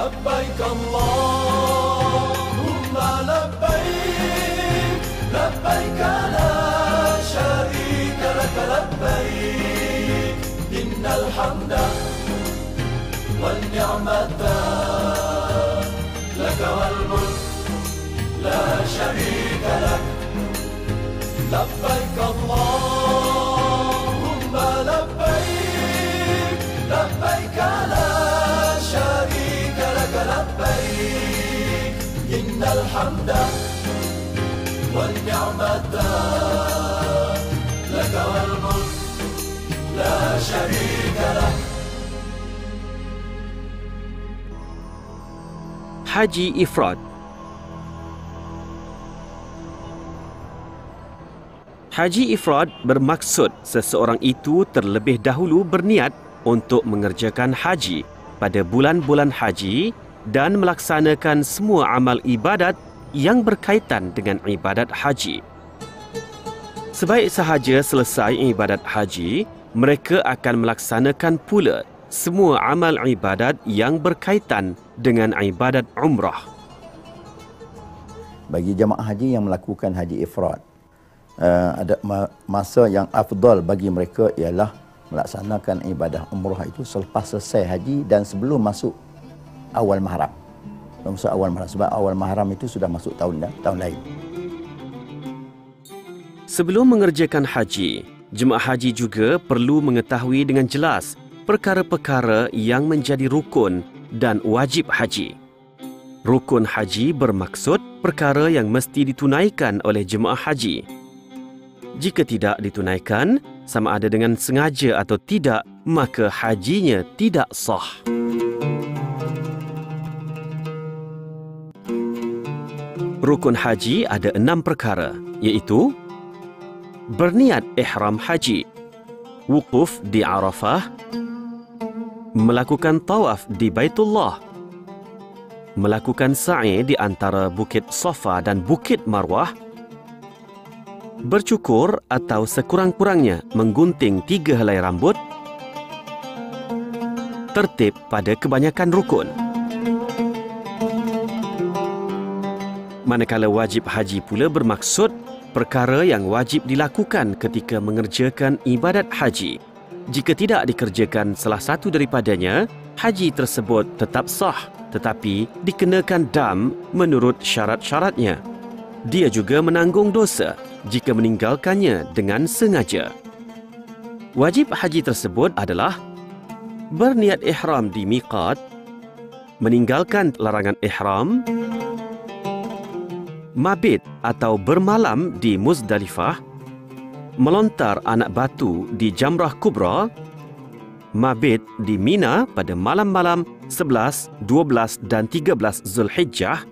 لبيك اللهم لبيك لبيك لا شريك لك لبيك إن الحمد والنعمة لك والملك لا شريك لك لبيك اللهم لبيك لبيك لا شريك لك لبيك إن الحمد والنعمة لك والملك لا شريك لك. Haji Ifrad. Haji Ifrad bermaksud seseorang itu terlebih dahulu berniat untuk mengerjakan haji pada bulan-bulan haji dan melaksanakan semua amal ibadat yang berkaitan dengan ibadat haji. Sebaik sahaja selesai ibadat haji, mereka akan melaksanakan pula semua amal ibadat yang berkaitan dengan ibadat umrah. Bagi jemaah haji yang melakukan haji ifrad, ada masa yang afdal bagi mereka ialah melaksanakan ibadah umrah itu selepas selesai haji dan sebelum masuk awal Muharram. Masuk awal Muharram, sebab awal Muharram itu sudah masuk tahun lain. Sebelum mengerjakan haji, jemaah haji juga perlu mengetahui dengan jelas perkara-perkara yang menjadi rukun dan wajib haji. Rukun haji bermaksud perkara yang mesti ditunaikan oleh jemaah haji. Jika tidak ditunaikan, sama ada dengan sengaja atau tidak, maka hajinya tidak sah. Rukun haji ada 6 perkara, iaitu berniat ihram haji, wukuf di Arafah, melakukan tawaf di Baitullah, melakukan sa'i di antara Bukit Safa dan Bukit Marwah, bercukur atau sekurang-kurangnya menggunting 3 helai rambut, tertib pada kebanyakan rukun. Manakala wajib haji pula bermaksud perkara yang wajib dilakukan ketika mengerjakan ibadat haji. Jika tidak dikerjakan salah satu daripadanya, haji tersebut tetap sah tetapi dikenakan dam menurut syarat-syaratnya. Dia juga menanggung dosa jika meninggalkannya dengan sengaja. Wajib haji tersebut adalah berniat ihram di miqat, meninggalkan larangan ihram, mabit atau bermalam di Muzdalifah, melontar anak batu di Jamrah Kubra, mabit di Mina pada malam-malam 11, 12 dan 13 Zulhijjah,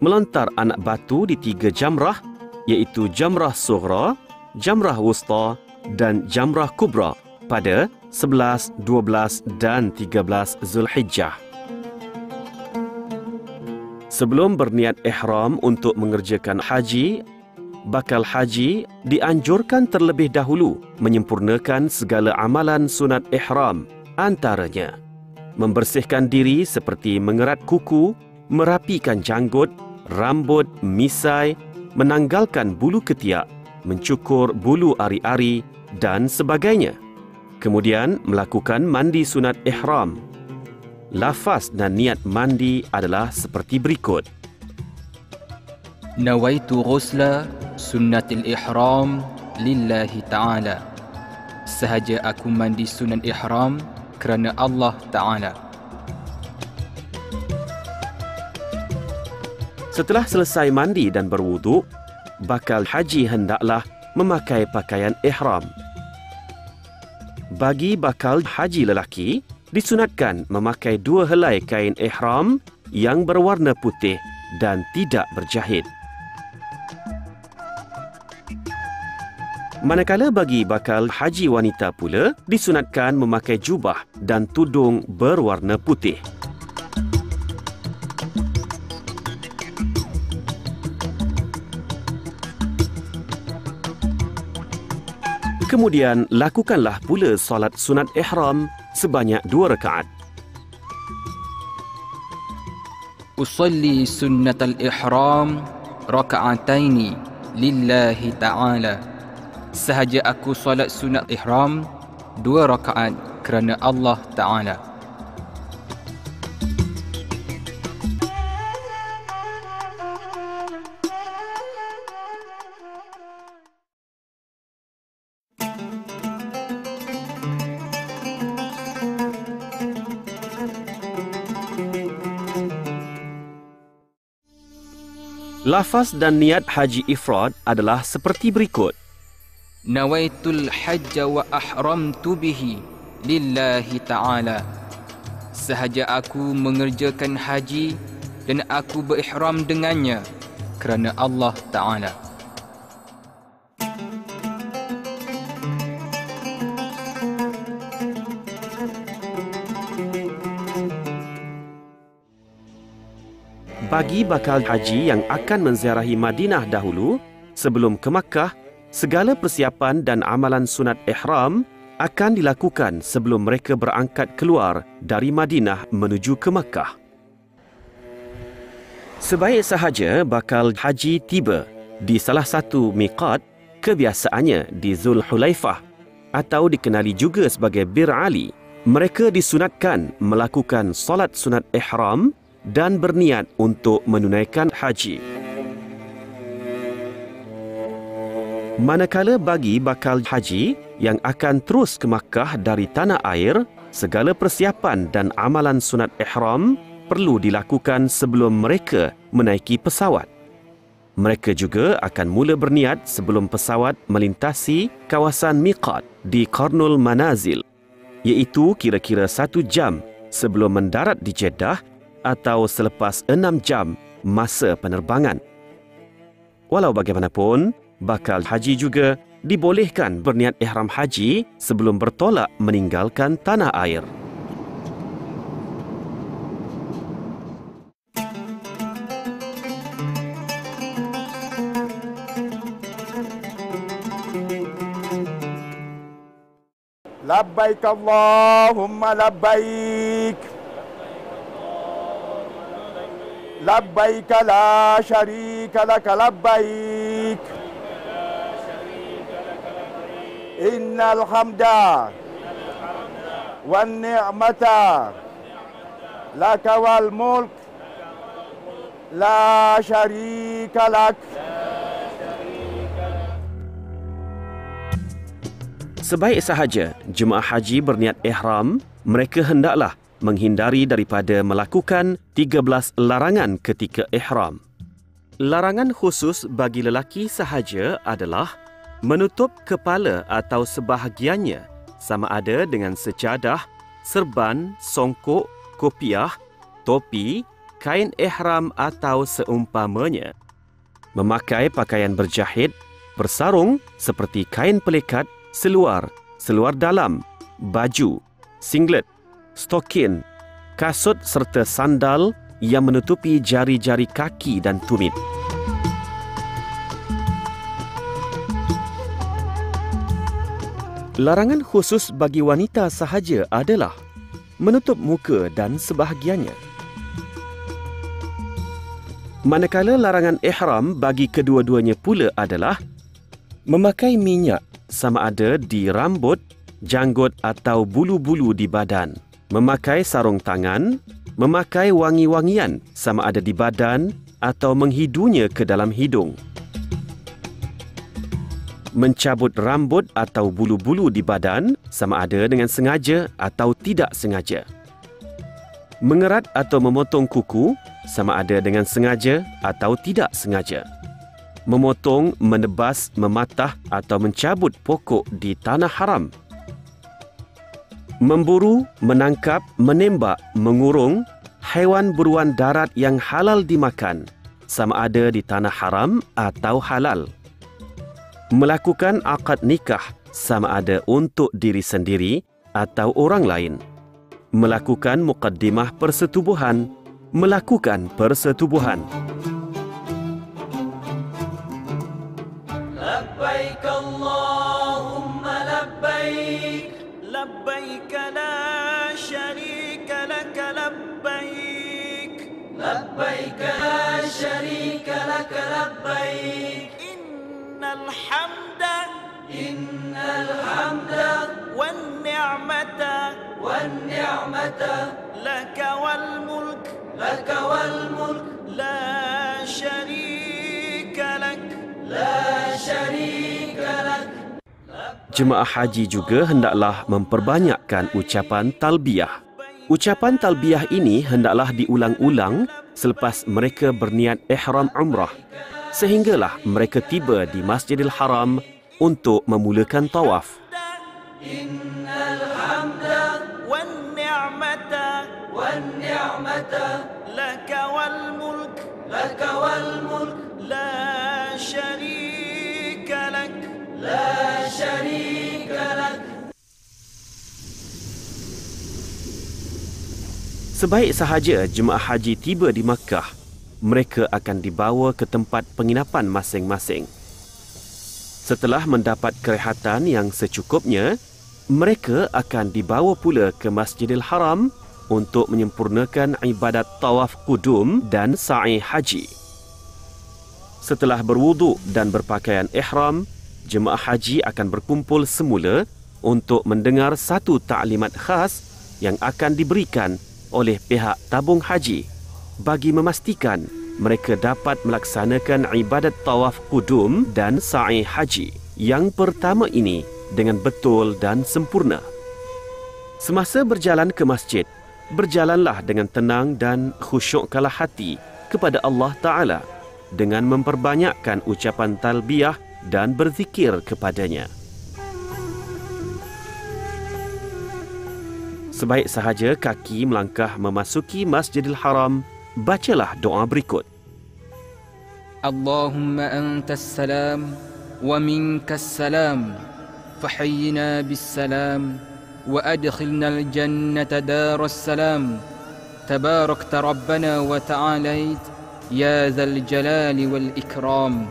melontar anak batu di 3 jamrah iaitu Jamrah Sughra, Jamrah Wusta dan Jamrah Kubra pada 11, 12 dan 13 Zulhijjah. Sebelum berniat ihram untuk mengerjakan haji, bakal haji dianjurkan terlebih dahulu menyempurnakan segala amalan sunat ihram, antaranya membersihkan diri seperti mengerat kuku, merapikan janggut, rambut, misai, menanggalkan bulu ketiak, mencukur bulu ari-ari dan sebagainya. Kemudian melakukan mandi sunat ihram. Lafaz dan niat mandi adalah seperti berikut. Nawaitu ghusla sunnatil ihram lillahi ta'ala. Sahaja aku mandi sunat ihram kerana Allah Ta'ala. Setelah selesai mandi dan berwuduk, bakal haji hendaklah memakai pakaian ihram. Bagi bakal haji lelaki, disunatkan memakai 2 helai kain ihram yang berwarna putih dan tidak berjahit. Manakala bagi bakal haji wanita pula, disunatkan memakai jubah dan tudung berwarna putih. Kemudian, lakukanlah pula solat sunat ihram sebanyak 2 rakaat. Usalli sunnatal ihram raka'ataini lillahi ta'ala. Sahaja aku solat sunat ihram 2 rakaat kerana Allah Ta'ala. Lafaz dan niat haji ifrad adalah seperti berikut. Nawaitul hajja wa ahramtu bihi lillahi ta'ala. Sahaja aku mengerjakan haji dan aku berihram dengannya kerana Allah Ta'ala. Bagi bakal haji yang akan menziarahi Madinah dahulu, sebelum ke Makkah, segala persiapan dan amalan sunat ihram akan dilakukan sebelum mereka berangkat keluar dari Madinah menuju ke Makkah. Sebaik sahaja bakal haji tiba di salah satu miqat, kebiasaannya di Zulhulaifah atau dikenali juga sebagai Bir Ali, mereka disunatkan melakukan solat sunat ihram dan berniat untuk menunaikan haji. Manakala bagi bakal haji yang akan terus ke Makkah dari tanah air, segala persiapan dan amalan sunat ihram perlu dilakukan sebelum mereka menaiki pesawat. Mereka juga akan mula berniat sebelum pesawat melintasi kawasan miqat di Qarnul Manazil, iaitu kira-kira 1 jam sebelum mendarat di Jeddah atau selepas 6 jam masa penerbangan. Walau bagaimanapun, bakal haji juga dibolehkan berniat ihram haji sebelum bertolak meninggalkan tanah air. Labbaik Allahumma labbaik. Labbaik la syarika laka labbaik. Innal hamda wan ni'mata laka wal mulk la syarika lak. Sebaik sahaja jemaah haji berniat ihram, mereka hendaklah menghindari daripada melakukan 13 larangan ketika ihram. Larangan khusus bagi lelaki sahaja adalah menutup kepala atau sebahagiannya sama ada dengan sejadah, serban, songkok, kopiah, topi, kain ihram atau seumpamanya. Memakai pakaian berjahit, bersarung seperti kain pelikat, seluar, seluar dalam, baju, singlet, stokin, kasut serta sandal yang menutupi jari-jari kaki dan tumit. Larangan khusus bagi wanita sahaja adalah menutup muka dan sebahagiannya. Manakala larangan ihram bagi kedua-duanya pula adalah memakai minyak sama ada di rambut, janggut atau bulu-bulu di badan, memakai sarung tangan, memakai wangi-wangian sama ada di badan atau menghidunya ke dalam hidung, mencabut rambut atau bulu-bulu di badan sama ada dengan sengaja atau tidak sengaja, mengerat atau memotong kuku sama ada dengan sengaja atau tidak sengaja, memotong, menebas, mematah atau mencabut pokok di tanah haram, memburu, menangkap, menembak, mengurung haiwan buruan darat yang halal dimakan sama ada di tanah haram atau halal, melakukan akad nikah sama ada untuk diri sendiri atau orang lain, melakukan muqaddimah persetubuhan, melakukan persetubuhan. Labbaik Allahumma labbaik. Labbaik la syarika laka labbaik. لبيك لا شريك لك لبيك إن الحمد والنعمة لك والملك لا شريك لك Jemaah haji juga hendaklah memperbanyakkan ucapan talbiyah. Ucapan talbiyah ini hendaklah diulang-ulang selepas mereka berniat ihram umrah, sehinggalah mereka tiba di Masjidil Haram untuk memulakan tawaf. Innal hamda wan ni'mata laka wal mulk la syarika lak Sebaik sahaja jemaah haji tiba di Makkah, mereka akan dibawa ke tempat penginapan masing-masing. Setelah mendapat kerehatan yang secukupnya, mereka akan dibawa pula ke Masjidil Haram untuk menyempurnakan ibadat tawaf qudum dan sa'i haji. Setelah berwuduk dan berpakaian ihram, jemaah haji akan berkumpul semula untuk mendengar satu taklimat khas yang akan diberikan oleh pihak tabung haji bagi memastikan mereka dapat melaksanakan ibadat tawaf qudum dan sa'i haji yang pertama ini dengan betul dan sempurna. Semasa berjalan ke masjid, berjalanlah dengan tenang dan khusyukkanlah hati kepada Allah Ta'ala dengan memperbanyakkan ucapan talbiyah dan berzikir kepadanya. Sebaik sahaja kaki melangkah memasuki Masjidil Haram, bacalah doa berikut. Allahumma antas salam wa minkas salam, fahayyina bis salam wa adkhilna al jannata daras salam, tabarakta rabbana wa ta'alait ya dzal jalali wal ikram.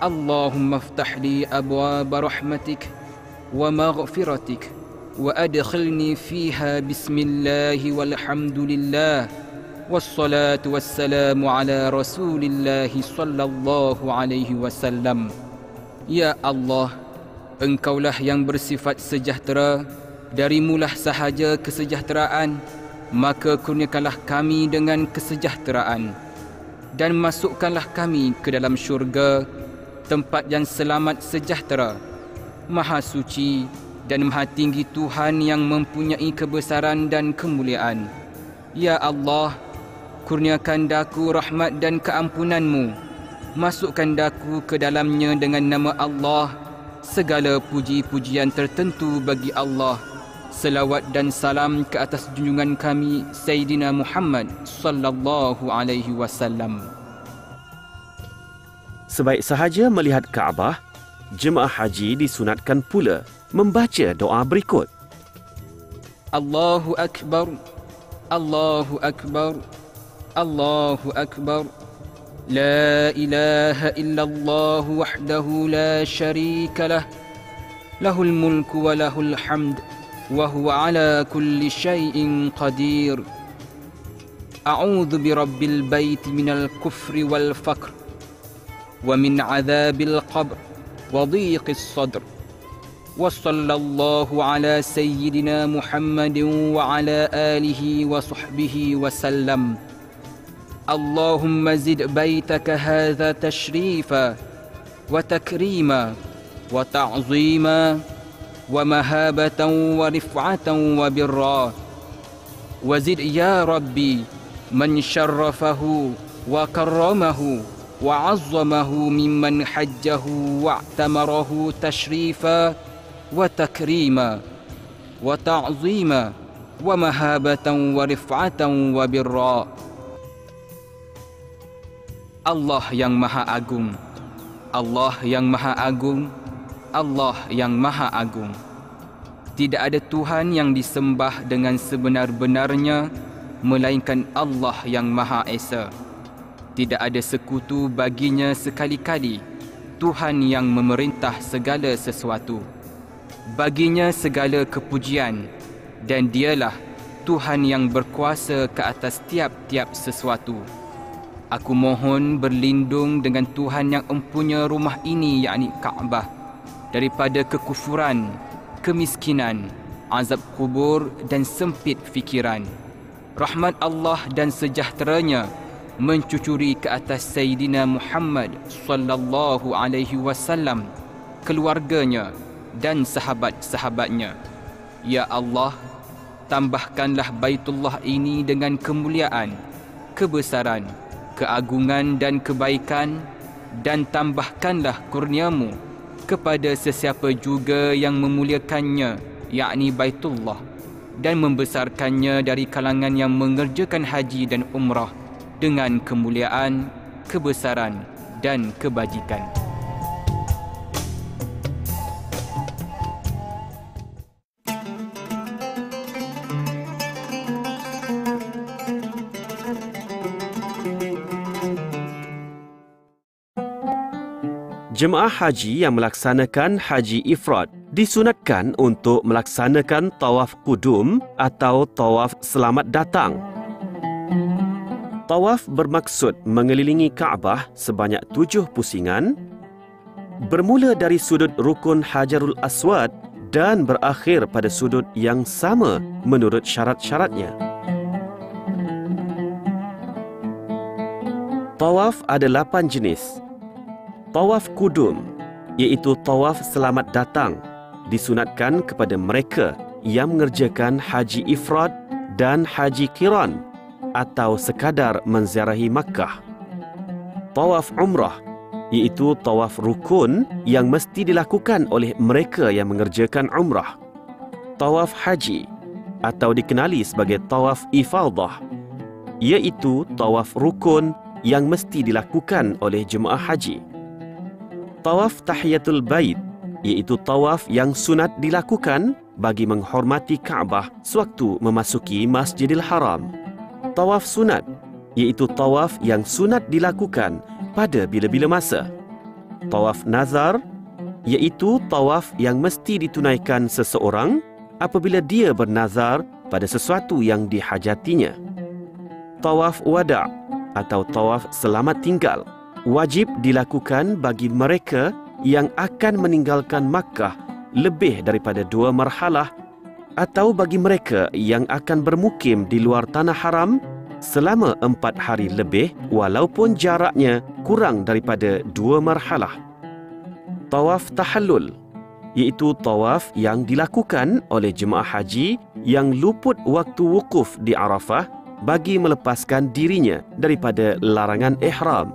Allahumma iftah li abwaab rahmatik wa maghfiratik وأدخلني فيها بسم الله والحمد لله والصلاة والسلام على رسول الله صلى الله عليه وسلم. Ya Allah, Engkaulah yang bersifat sejahtera, darimulah sahaja kesejahteraan, maka kurniakanlah kami dengan kesejahteraan dan masukkanlah kami ke dalam syurga, tempat yang selamat sejahtera, maha suci dan maha tinggi Tuhan yang mempunyai kebesaran dan kemuliaan. Ya Allah, kurniakan daku rahmat dan keampunan-Mu. Masukkan daku ke dalamnya dengan nama Allah. Segala puji-pujian tertentu bagi Allah. Selawat dan salam ke atas junjungan kami Sayyidina Muhammad sallallahu alaihi wasallam. Sebaik sahaja melihat Kaabah, jemaah haji disunatkan pula membaca doa berikut. Allahu Akbar, Allahu Akbar, Allahu Akbar. La ilaha illallah wahdahu la syarika lah. Lahul mulku wa lahul hamd wa huwa ala kulli syai'in qadir. A'udzu birabbil bait minal kufri wal faqr wa min adzabil qabr wa dhiqis sadr. وصلى الله على سيدنا محمد وعلى آله وصحبه وسلم. اللهم زد بيتك هذا تشريفا وتكريما وتعظيما ومهابة ورفعة وبرا. وزد يا ربي من شرفه وكرمه وعظمه ممن حجه واعتمره تشريفا وتكريما وتعظيما ومهابة ورفعة وبرا. Allah yang Maha Agung, Allah yang Maha Agung, Allah yang Maha Agung. Tidak ada Tuhan yang disembah dengan sebenar-benarnya melainkan Allah yang Maha Esa. Tidak ada sekutu baginya sekali-kali, Tuhan yang memerintah segala sesuatu. Baginya segala kepujian dan dialah Tuhan yang berkuasa ke atas tiap-tiap sesuatu. Aku mohon berlindung dengan Tuhan yang empunya rumah ini, yakni Kaabah, daripada kekufuran, kemiskinan, azab kubur dan sempit fikiran. Rahmat Allah dan sejahteranya mencucuri ke atas Sayyidina Muhammad sallallahu alaihi wasallam, keluarganya dan sahabat-sahabatnya. Ya Allah, tambahkanlah Baitullah ini dengan kemuliaan, kebesaran, keagungan dan kebaikan, dan tambahkanlah kurniamu kepada sesiapa juga yang memuliakannya, yakni Baitullah, dan membesarkannya dari kalangan yang mengerjakan haji dan umrah dengan kemuliaan, kebesaran dan kebajikan. Jemaah haji yang melaksanakan haji ifrad disunatkan untuk melaksanakan tawaf qudum atau tawaf selamat datang. Tawaf bermaksud mengelilingi Kaabah sebanyak 7 pusingan, bermula dari sudut rukun Hajarul Aswad dan berakhir pada sudut yang sama menurut syarat-syaratnya. Tawaf ada 8 jenis. Tawaf qudum, iaitu tawaf selamat datang, disunatkan kepada mereka yang mengerjakan haji ifrad dan haji qiran atau sekadar menziarahi Makkah. Tawaf umrah, iaitu tawaf rukun yang mesti dilakukan oleh mereka yang mengerjakan umrah. Tawaf haji atau dikenali sebagai tawaf ifadah, iaitu tawaf rukun yang mesti dilakukan oleh jemaah haji. Tawaf tahiyatul bait, iaitu tawaf yang sunat dilakukan bagi menghormati Kaabah sewaktu memasuki Masjidil Haram. Tawaf sunat, iaitu tawaf yang sunat dilakukan pada bila-bila masa. Tawaf nazar, iaitu tawaf yang mesti ditunaikan seseorang apabila dia bernazar pada sesuatu yang dihajatinya. Tawaf wada' atau tawaf selamat tinggal wajib dilakukan bagi mereka yang akan meninggalkan Makkah lebih daripada 2 marhalah atau bagi mereka yang akan bermukim di luar tanah haram selama 4 hari lebih walaupun jaraknya kurang daripada 2 marhalah. Tawaf tahallul, iaitu tawaf yang dilakukan oleh jemaah haji yang luput waktu wukuf di Arafah bagi melepaskan dirinya daripada larangan ihram.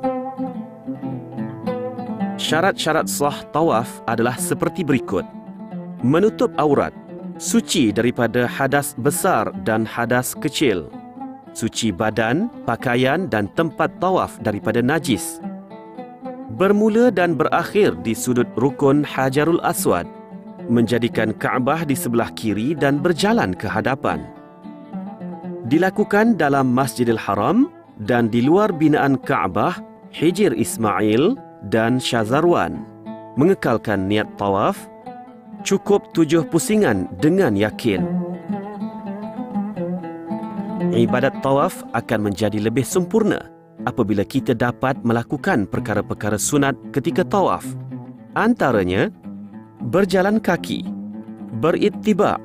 Syarat-syarat sah tawaf adalah seperti berikut. Menutup aurat, suci daripada hadas besar dan hadas kecil, suci badan, pakaian dan tempat tawaf daripada najis, bermula dan berakhir di sudut rukun Hajarul Aswad, menjadikan Kaabah di sebelah kiri dan berjalan ke hadapan. Dilakukan dalam Masjidil Haram dan di luar binaan Kaabah, Hijr Ismail dan Syazarwan. Mengekalkan niat tawaf, cukup 7 pusingan dengan yakin. Ibadat tawaf akan menjadi lebih sempurna apabila kita dapat melakukan perkara-perkara sunat ketika tawaf. Antaranya, berjalan kaki, berittiba',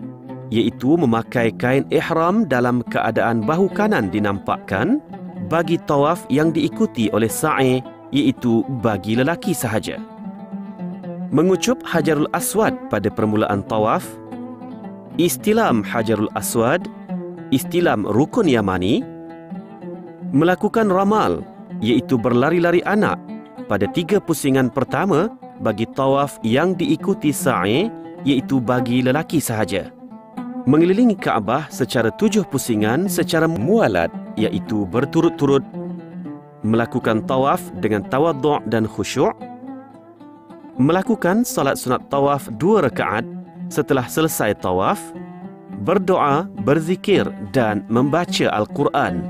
iaitu memakai kain ihram dalam keadaan bahu kanan dinampakkan bagi tawaf yang diikuti oleh sa'i, iaitu bagi lelaki sahaja. Mengucup Hajarul Aswad pada permulaan tawaf, istilam Hajarul Aswad, istilam rukun Yamani, melakukan ramal, iaitu berlari-lari anak pada 3 pusingan pertama bagi tawaf yang diikuti sa'i, iaitu bagi lelaki sahaja. Mengelilingi Kaabah secara 7 pusingan secara mualat, iaitu berturut-turut, melakukan tawaf dengan tawaddu' dan khusyuk, melakukan salat sunat tawaf 2 rakaat setelah selesai tawaf, berdoa, berzikir dan membaca Al-Quran.